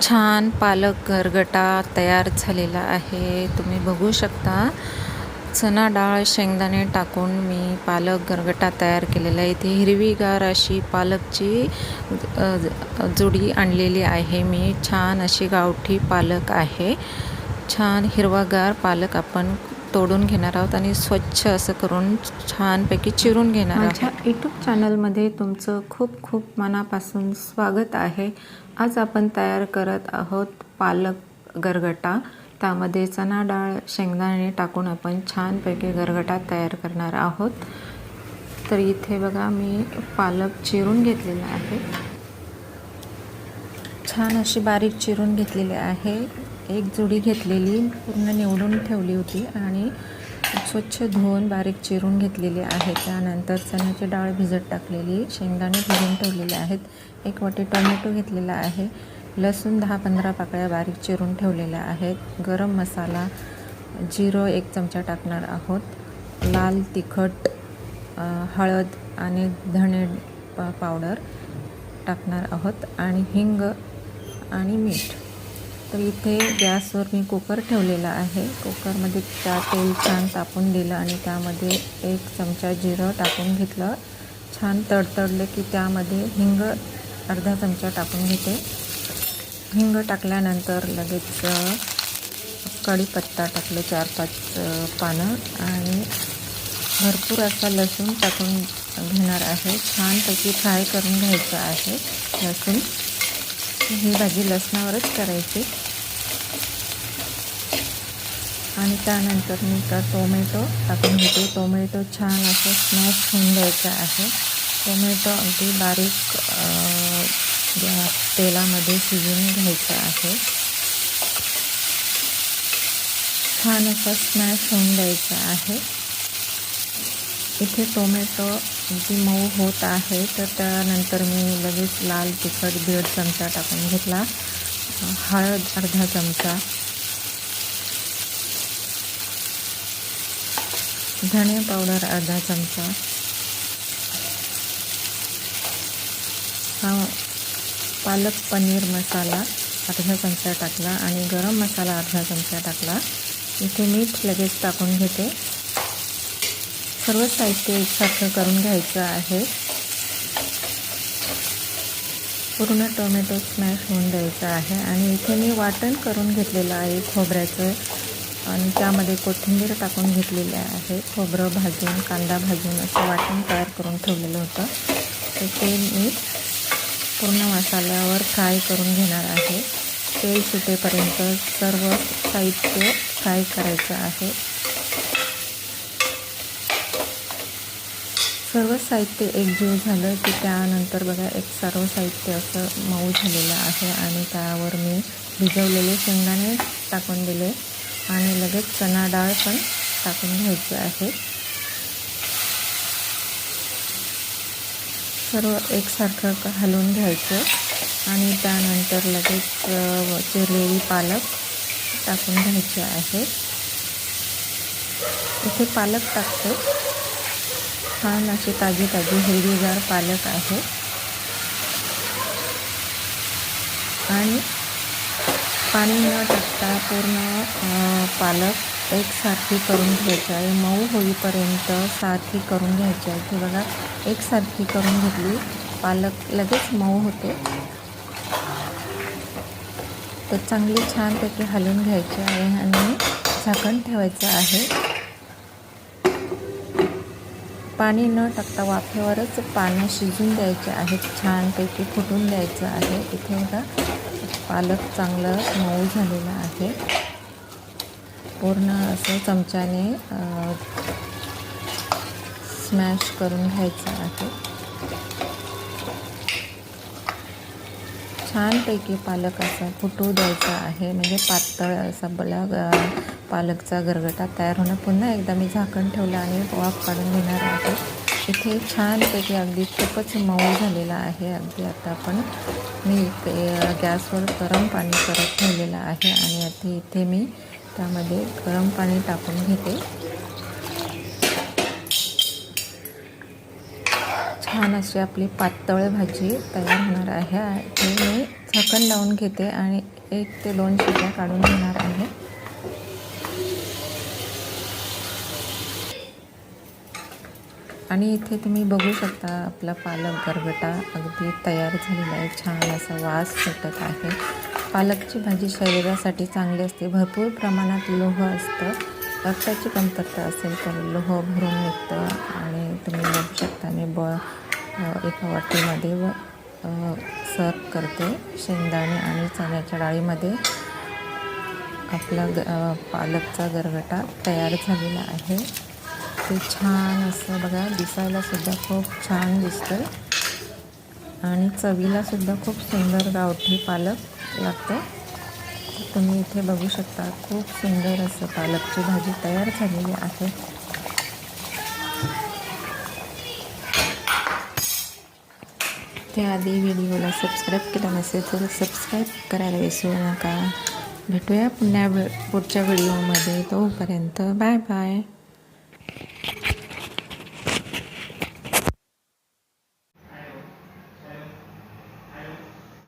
छान पालक गरगटा तयार झालेला आहे. तुम्ही बघू शकता. चना डाळ, शेंगदाणे टाकून मी पालक गरगटा तयार केलेला आहे. इथे हिरवीगार अशी पालकची जुडी आणलेली आहे मी. छान अशी गावठी पालक आहे. छान हिरवागार पालक आपण तोडून घेणार आहोत आणि स्वच्छ असं करून छानपैकी चिरून घेणार आहोत. माझ्या यूट्यूब चॅनलमध्ये तुमचं खूप खूप मनापासून स्वागत आहे. आज आपण तयार करत आहोत पालक गरगटा. त्यामध्ये चना डाळ, शेंगदाणे टाकून आपण छानपैकी गरगटा तयार करणार आहोत. तर इथे बघा मी पालक चिरून घेतलेला आहे. छान अशी बारीक चिरून घेतलेली आहे. एक जुडी घेतलेली पूर्ण निवडून ठेवली होती आणि स्वच्छ धुवून बारीक चिरून घेतलेली आहे. त्यानंतर चण्याची डाळ भिजत टाकलेली, शेंगदाणे भिजून ठेवलेले आहेत. एक वाटी टोमॅटो घेतलेला आहे. लसूण 10-15 पाकळ्या बारीक चिरून ठेवलेल्या आहेत. गरम मसाला, जिरं 1 चमचा टाकणार आहोत. लाल तिखट, हळद आणि धणे पावडर टाकणार आहोत आणि हिंग आणि मीठ. तर इथे गॅसवर मी कुकर ठेवलेला आहे. कुकरमध्ये तेल छान तापून दिलं आणि त्यामध्ये 1 चमचा जिरं टाकून घेतलं. छान तडतडले की त्यामध्ये हिंग अर्धा चमचा टाकून घेते. हिंग टाकल्यानंतर लगेच कढीपत्ता टाकले 4-5 पानं आणि भरपूर असा लसूण टाकून घेणार आहे. छानपैकी फ्राय करून घ्यायचं आहे लसूण. ही भाजी लसणावरच करायची. आणि त्यानंतर मी टोमॅटो टाकून घेते. टोमॅटो छान असं स्मॅश होऊन द्यायचं आहे. टोमॅटो अगदी बारीक तेलामध्ये शिजवून घ्यायचं आहे. छान असा स्मॅश होऊन द्यायचा आहे. इथे टोमॅटो अगदी मऊ होत आहे. तर त्यानंतर मी लगेच लाल तिखट 1.5 चमचा टाकून घेतला. हळद अर्धा चमचा, धणे पावडर अर्धा चमचा, पालक पनीर मसाला अर्धा चमचा टाकला आणि गरम मसाला अर्धा चमचा टाकला. इथे मीठ लगेच टाकून घेते. सर्व साहित्य एकसारखं करून घ्यायचं आहे. पूर्ण टोमॅटो स्मॅश होऊन द्यायचा आहे. आणि इथे मी वाटण करून घेतलेलं आहे खोबऱ्याचं आणि त्यामध्ये कोथिंबीर टाकून घेतलेली आहे. खोबरं भाजून, कांदा भाजून असं वाटण तयार करून ठेवलेलं होतं. तर ते मी पूर्ण मसाल्यावर फ्राय करून घेणार आहे. तेल सुटेपर्यंत सर्व साहित्य फ्राय करायचं आहे. सर्व साहित्य एकजीव झालं की त्यानंतर बघा एक सर्व साहित्य असं मऊ झालेलं आहे आणि त्यावर मी भिजवलेले शेंगदाणे टाकून दिले आणि लगेच चना डाळ पण टाकून घ्यायची आहे. सर्व एकसारखं हलवून घ्यायचं आणि त्यानंतर लगेच चिरलेली पालक टाकून घ्यायची आहे. इथे पालक टाकते. छान अशी ताजी हिरवीगार पालक आहे. आणि पाणी न टाकता पूर्ण पालक एकसारखी करून घ्यायची आहे. मऊ होईपर्यंत सारखी करून घ्यायची आहे. ती बघा एकसारखी करून घेतली. पालक लगेच मऊ होते. तर चांगली छानपैकी हलवून घ्यायची आहे आणि झाकण ठेवायचं आहे. पाणी न टाकता वाफेवरच पानं शिजून द्यायचे आहेत. छानपैकी फुटून द्यायचं आहे. इथे बघा पालक चांगलं मऊ झालेलं आहे. पूर्ण असं चमच्याने स्मॅश करून घ्यायचं आहे. छानपैकी पालक असा फुटू द्यायचा आहे. म्हणजे पातळ असा पालकचा गरगटा तयार होणं. पुन्हा एकदा मी झाकण ठेवलं आणि वाफ काढून घेणार आहे. इथे छानपैकी अगदी खूपच मऊ झालेला आहे. अगदी आता मी गॅसवर गरम पाणी करत ठेवलेलं आहे आणि आता इथे मी त्यामध्ये गरम पाणी टाकून घेते. छान अशी आपली पातळ भाजी तयार होणार आहे. इथे मी झाकण लावून घेते आणि 1 ते 2 शिट्ट्या काढून घेणार आहे. आणि इथे तुम्ही बघू शकता आपला पालक गरगटा अगदी तयार झालेला आहे. छान असा वास सुटत आहे. पालकची भाजी शरीरासाठी चांगली असते. भरपूर प्रमाणात लोह असतं. रक्ताची कमतरता असेल तर लोह भरून निघतं. आणि तुम्ही बघू शकता मी एका वाटीमध्ये सर्व करते. शेंगदाणे आणि चण्याच्या डाळीमध्ये आपला पालकचा गरगटा तयार झालेला आहे. ते छान असं बघा, दिसायला सुद्धा खूप छान दिसतं आणि चवीला सुद्धा खूप सुंदर गावठी पालक लागतं. तुम्ही इथे बघू शकता खूप सुंदर असं पालकची भाजी तयार झालेली आहे. त्याआधी व्हिडिओला सबस्क्राईब केलं नसेल तर सबस्क्राईब करायला विसरू नका. भेटूया पुढच्या व्हिडिओमध्ये. तोपर्यंत बाय बाय.